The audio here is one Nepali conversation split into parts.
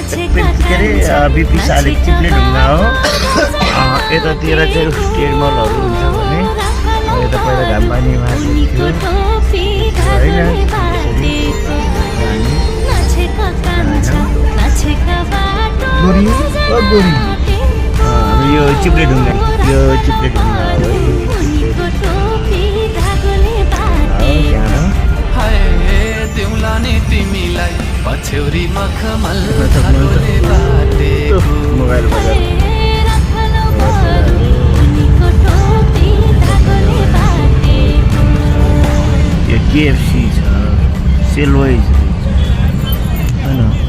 के अरे बिपी सालिक चिप्ले ढुङ्गा हो यतातिर चाहिँ टेबलहरू हुन्छ भने यता पहिला घाम पानीमा थियो होइन गोरी गोरी यो चिप्ले ढुङ्गा हो मोबाइल बजार यो केएफसी छ सेलवाइज होइन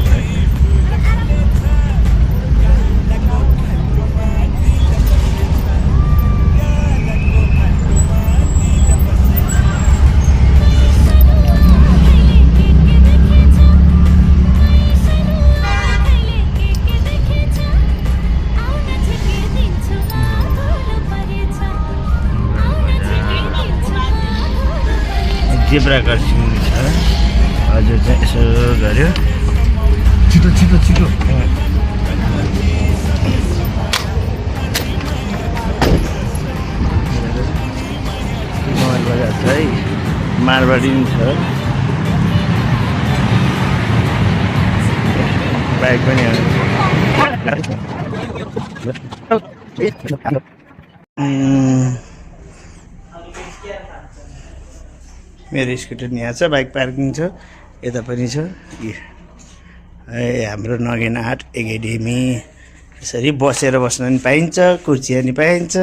जेब्रा क्रसिङ छ हजुर चाहिँ यसो गऱ्यो छिटो छिटो छिटो मोबाइल बजार छ है मारवाडी पनि छ बाइक पनि मेरो स्कुटर यहाँ छ बाइक पार्किङ छ यता पनि छ हाम्रो नगेन आर्ट एकाडेमी यसरी बसेर बस्न पनि पाइन्छ कुर्सी पनि पाइन्छ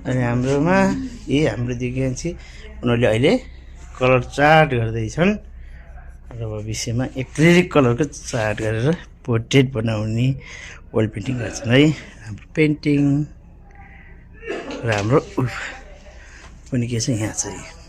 अनि हाम्रोमा हाम्रो दिव्यांशी उनीहरूले अहिले कलर चार्ट गर्दैछन् र भविष्यमा एक्रिलिक कलरको चार्ट गरेर पोर्ट्रेट बनाउने वाल पेन्टिङ गर्छन् है हाम्रो पेन्टिङ र हाम्रो पनि के छ यहाँ चाहिँ